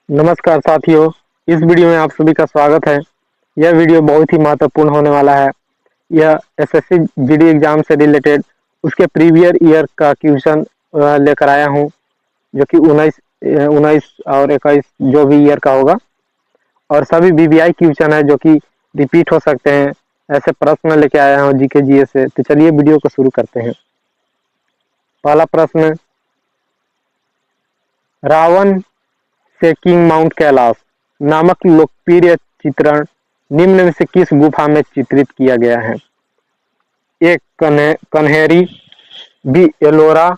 नमस्कार साथियों, इस वीडियो में आप सभी का स्वागत है। यह वीडियो बहुत ही महत्वपूर्ण होने वाला है। यह एसएससी जीडी एग्जाम से रिलेटेड उसके प्रीवियर ईयर का क्वेश्चन लेकर आया हूं, जो कि 19 और 21 जो भी ईयर का होगा, और सभी बीबीआई क्वेश्चन है जो कि रिपीट हो सकते हैं। ऐसे प्रश्न लेके आया हूं जीके जीएस से। तो चलिए वीडियो को शुरू करते हैं। पहला प्रश्न, रावण से किंग माउंट कैलाश नामक लोकप्रिय चित्रण निम्न में से किस गुफा में चित्रित किया गया है? ए कन्हेरी, बी एलोरा,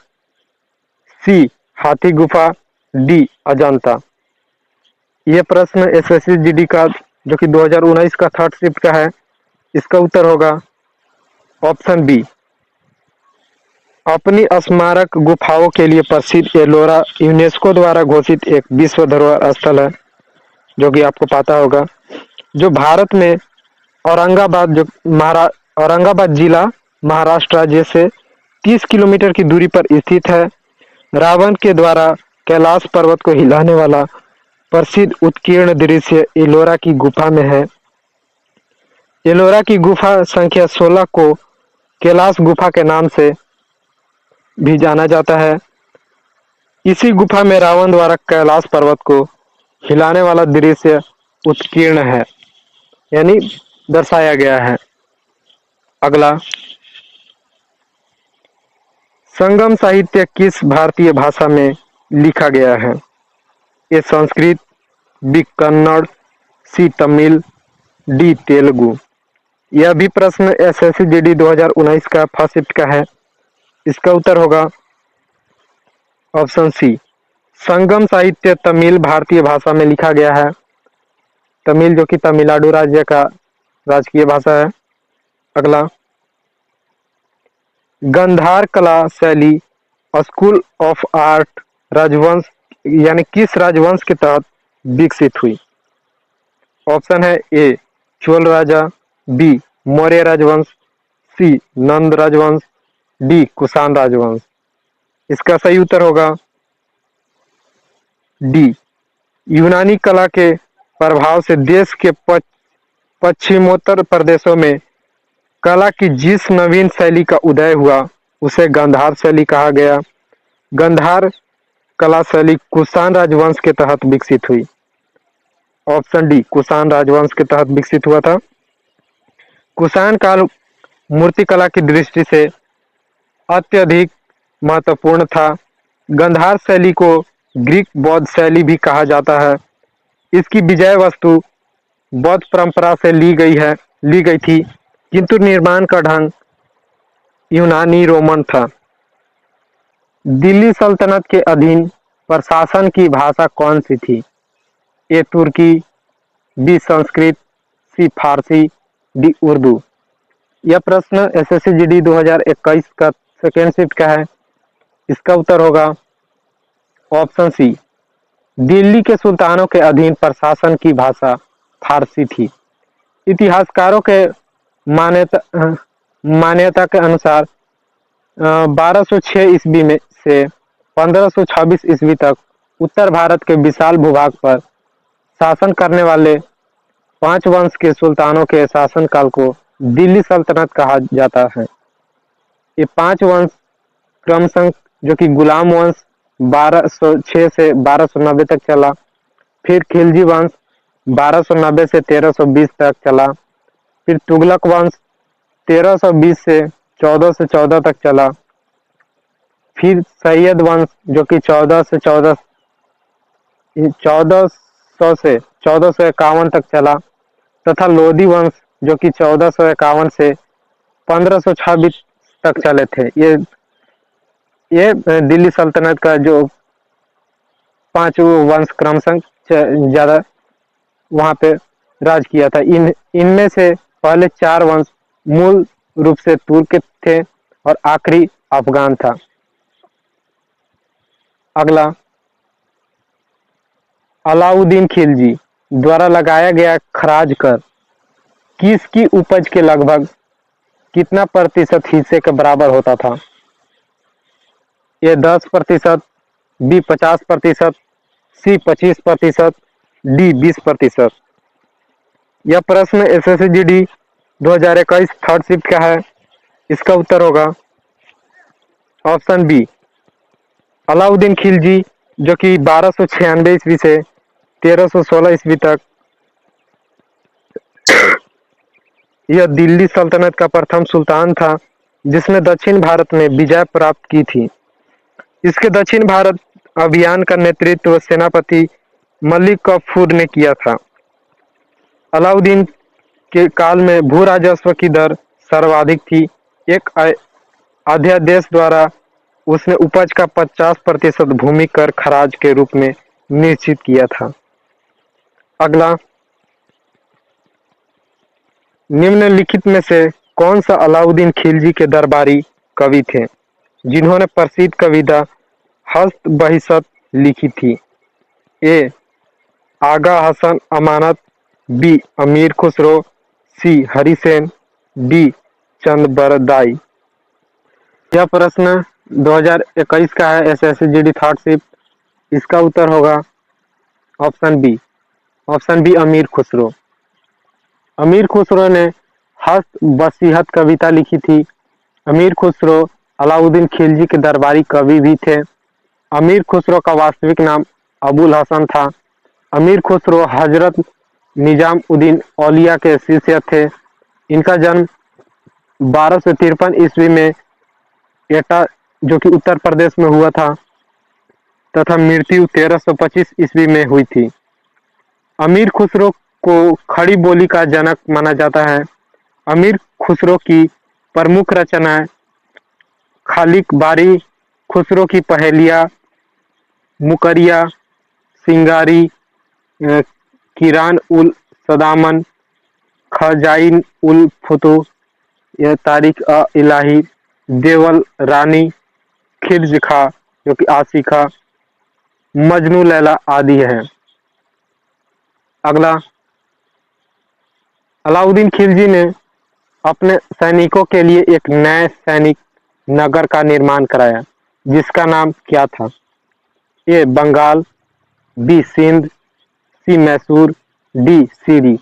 सी हाथी गुफा, डी अजंता। यह प्रश्न एसएससी जीडी का जो कि 2019 का थर्ड शिफ्ट का है, इसका उत्तर होगा ऑप्शन बी। अपनी स्मारक गुफाओं के लिए प्रसिद्ध एलोरा यूनेस्को द्वारा घोषित एक विश्व धरोहर स्थल है, जो कि आपको पता होगा, जो भारत में औरंगाबाद जिला महाराष्ट्र राज्य से 30 किलोमीटर की दूरी पर स्थित है। रावण के द्वारा कैलाश पर्वत को हिलाने वाला प्रसिद्ध उत्कीर्ण दृश्य एलोरा की गुफा में है। एलोरा की गुफा संख्या 16 को कैलाश गुफा के नाम से भी जाना जाता है। इसी गुफा में रावण द्वारा कैलाश पर्वत को हिलाने वाला दृश्य उत्कीर्ण है, यानी दर्शाया गया है। अगला, संगम साहित्य किस भारतीय भाषा में लिखा गया है? ए संस्कृत, बी कन्नड़, सी तमिल, डी तेलुगु। यह भी प्रश्न एसएससी जीडी 2019 का फर्स्ट शिफ्ट का है। इसका उत्तर होगा ऑप्शन सी। संगम साहित्य तमिल भारतीय भाषा में लिखा गया है। तमिल जो कि तमिलनाडु राज्य का राजकीय भाषा है। अगला, गंधार कला शैली स्कूल ऑफ आर्ट राजवंश यानी किस राजवंश के तहत विकसित हुई? ऑप्शन है ए चोल राजा, बी मौर्य राजवंश, सी नंद राजवंश, डी कुषाण राजवंश। इसका सही उत्तर होगा डी। यूनानी कला के प्रभाव से देश के पश्चिमोत्तर प्रदेशों में कला की जिस नवीन शैली का उदय हुआ उसे गंधार शैली कहा गया। गंधार कला शैली कुषाण राजवंश के तहत विकसित हुई। ऑप्शन डी, कुषाण राजवंश के तहत विकसित हुआ था। कुषाण काल मूर्तिकला की दृष्टि से अत्यधिक महत्वपूर्ण था। गंधार शैली को ग्रीक बौद्ध शैली भी कहा जाता है। इसकी विजय वस्तु बौद्ध परंपरा से ली गई थी, किंतु निर्माण का ढंग यूनानी रोमन था। दिल्ली सल्तनत के अधीन प्रशासन की भाषा कौन सी थी? ए तुर्की, बी संस्कृत, सी फारसी, डी उर्दू। यह प्रश्न एसएससी जीडी 2021 का सेकेंड शिफ्ट का है। इसका उत्तर होगा ऑप्शन सी। दिल्ली के सुल्तानों के अधीन प्रशासन की भाषा फारसी थी। इतिहासकारों के मान्यता के अनुसार 1206 ईस्वी में से 1526 ईस्वी तक उत्तर भारत के विशाल भूभाग पर शासन करने वाले 5 वंश के सुल्तानों के शासनकाल को दिल्ली सल्तनत कहा जाता है। ये 5 वंश क्रमशः जो कि गुलाम वंश 1206 से 1290 तक चला, फिर खिलजी वंश 1290 से 1320 तक चला, फिर तुगलक वंश 1320 से 1414 तक चला, फिर सैयद वंश जो कि 1400 से 1451 तक चला, तथा लोधी वंश जो कि 1451 से 1526 तक चले थे। ये दिल्ली सल्तनत का जो 5 वंश क्रमशः ज्यादा वहां पे राज किया था। इनमें से पहले 4 वंश मूल रूप से तुर्क थे और आखिरी अफगान था। अगला, अलाउद्दीन खिलजी द्वारा लगाया गया खराज कर किसकी उपज के लगभग कितना प्रतिशत हिस्से के बराबर होता था? ए 10%, बी 50%, सी 25%, डी 20%। यह प्रश्न SSGD 2021 थर्ड शिफ्ट का है। इसका उत्तर होगा ऑप्शन बी, अलाउद्दीन खिलजी, जो कि 1296 ईस्वी से 1316 ईस्वी तक यह दिल्ली सल्तनत का प्रथम सुल्तान था, जिसने दक्षिण भारत में विजय प्राप्त की थी। इसके दक्षिण भारत अभियान का नेतृत्व सेनापति मलिक कफूर ने किया था। अलाउद्दीन के काल में भू राजस्व की दर सर्वाधिक थी। एक अध्यादेश द्वारा उसने उपज का 50% भूमि कर खराज के रूप में निश्चित किया था। अगला, निम्नलिखित में से कौन सा अलाउद्दीन खिलजी के दरबारी कवि थे जिन्होंने प्रसिद्ध कविता हस्त बहिष्त लिखी थी? ए, आगा हसन अमानत, बी, अमीर खुसरो, सी, हरिसेन, डी, चंदबरदाई। यह प्रश्न 2021 का है, SSGD थर्ड शिफ्ट। इसका उत्तर होगा ऑप्शन बी, अमीर खुसरो। अमीर खुसरो ने हस्त बसीहत कविता लिखी थी। अमीर खुसरो अलाउद्दीन खिलजी के दरबारी कवि भी थे। अमीर खुसरो का वास्तविक नाम अबुल हसन था। अमीर खुसरो हजरत निजामुद्दीन औलिया के शिष्य थे। इनका जन्म 1253 ईस्वी में एटा, जो कि उत्तर प्रदेश में हुआ था, तथा मृत्यु 1325 ईस्वी में हुई थी। अमीर खुसरो को खड़ी बोली का जनक माना जाता है। अमीर खुसरो की प्रमुख रचनाएं खालिक बारी, खुसरो की पहेलियां, मुकरिया, सिंगारी, किरान उल सदामन, खजाइन उल फुतूह, यह तारीख इलाही, देवल रानी, खिलज खा, जो कि आशिका, मजनू लैला आदि है। अगला, अलाउद्दीन खिलजी ने अपने सैनिकों के लिए एक नए सैनिक नगर का निर्माण कराया, जिसका नाम क्या था? ए, बंगाल, बी, सिंध, सी, मैसूर, डी, सीरी।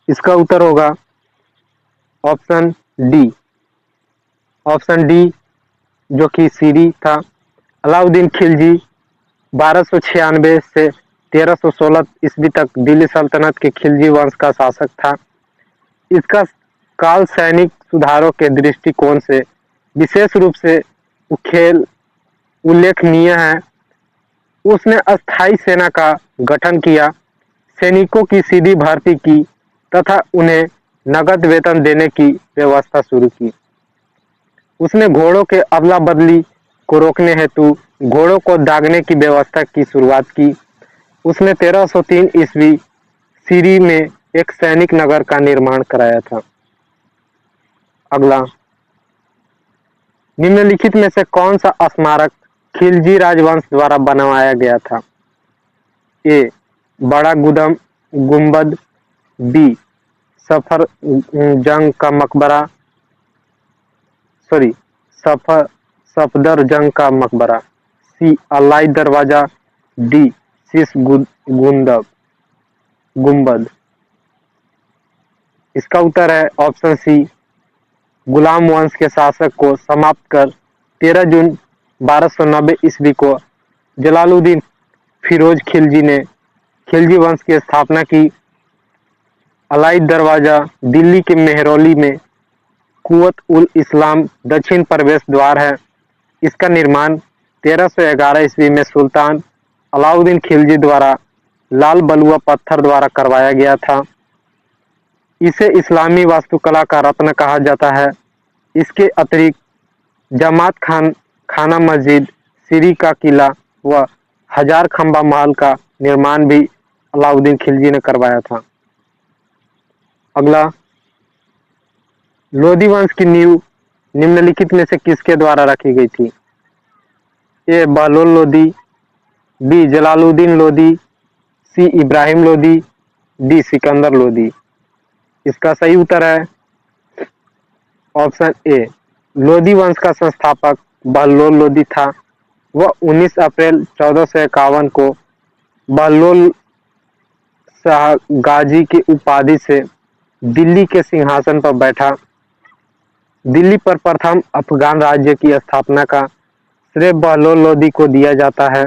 इसका उत्तर होगा ऑप्शन डी, जो कि सीरी था। अलाउद्दीन खिलजी 1296 से 1316 ईस्वी तक दिल्ली सल्तनत के खिलजी वंश का शासक था। इसका काल सैनिक सुधारों के दृष्टिकोण से विशेष रूप से उल्लेखनीय है। उसने अस्थायी सेना का गठन किया, सैनिकों की सीधी भर्ती की तथा उन्हें नगद वेतन देने की व्यवस्था शुरू की। उसने घोड़ों के अदला बदली को रोकने हेतु घोड़ों को दागने की व्यवस्था की शुरुआत की। उसने 1303 ईस्वी सीरी में एक सैनिक नगर का निर्माण कराया था। अगला, निम्नलिखित में से कौन सा स्मारक खिलजी राजवंश द्वारा बनवाया गया था? ए, बड़ा गुंबद, बी, सफर जंग का मकबरा, सफदर जंग का मकबरा, सी, अलाई दरवाजा, डी, शीश गुंबद। इसका उत्तर है ऑप्शन सी, गुलाम वंश के शासक को समाप्त कर 13 जून 1290 ईस्वी को जलालुद्दीन फिरोज खिलजी ने खिलजी वंश की स्थापना की। अलाई दरवाजा दिल्ली के मेहरौली में कुवत उल इस्लाम दक्षिण प्रवेश द्वार है। इसका निर्माण 1311 ईस्वी में सुल्तान अलाउद्दीन खिलजी द्वारा लाल बलुआ पत्थर द्वारा करवाया गया था। इसे इस्लामी वास्तुकला का रत्न कहा जाता है। इसके अतिरिक्त जमात खाना मस्जिद, सीरी का किला व हजार खंबा महल का निर्माण भी अलाउद्दीन खिलजी ने करवाया था। अगला, लोधी वंश की नींव निम्नलिखित में से किसके द्वारा रखी गई थी? ए, बहलोल लोधी, बी, जलालुद्दीन लोधी, सी, इब्राहिम लोधी, डी, सिकंदर लोधी। इसका सही उत्तर है ऑप्शन ए, लोधी वंश का संस्थापक बहलोल लोधी था। वह 19 अप्रैल 1451 को बहलोल शाह गाजी की उपाधि से दिल्ली के सिंहासन पर बैठा। दिल्ली पर प्रथम अफगान राज्य की स्थापना का श्रेय बहलोल लोदी को दिया जाता है।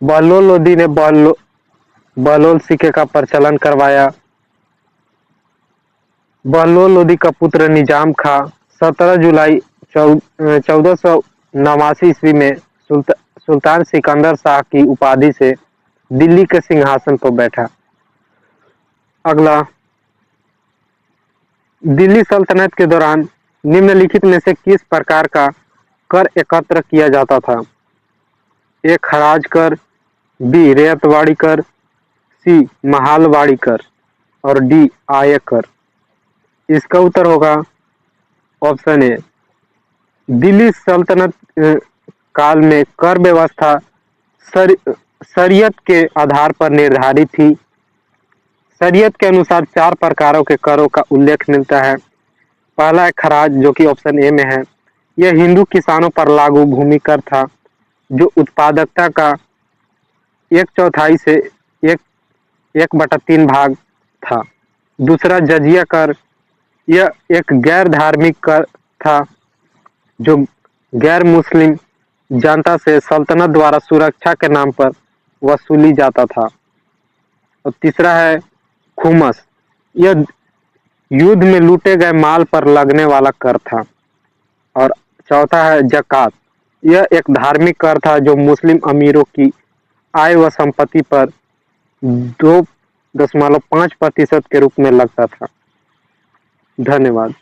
बहलोल लोदी ने बहलोल सिक्के का प्रचलन करवाया। बहलोल लोदी का पुत्र निजाम खां 17 जुलाई 1489 ईस्वी में सुल्तान सिकंदर शाह की उपाधि से दिल्ली के सिंहासन पर बैठा। अगला, दिल्ली सल्तनत के दौरान निम्नलिखित में से किस प्रकार का कर एकत्र किया जाता था? ए खराज कर, बी रेतवाड़ी कर, सी महालवाड़ी कर और डी आयकर। इसका उत्तर होगा ऑप्शन ए। दिल्ली सल्तनत काल में कर व्यवस्था शरीयत के आधार पर निर्धारित थी। शरीयत के अनुसार 4 प्रकारों के करों का उल्लेख मिलता है। पहला है खराज, जो कि ऑप्शन ए में है। यह हिंदू किसानों पर लागू भूमि कर था, जो उत्पादकता का 1/4 से 1/3 भाग था। दूसरा जजिया कर, यह एक गैर धार्मिक कर था, जो गैर मुस्लिम जनता से सल्तनत द्वारा सुरक्षा के नाम पर वसूली जाता था। और तीसरा है खुमस, यह युद्ध में लूटे गए माल पर लगने वाला कर था। और चौथा है ज़कात, यह एक धार्मिक कर था, जो मुस्लिम अमीरों की आय व संपत्ति पर 2.5% के रूप में लगता था। धन्यवाद।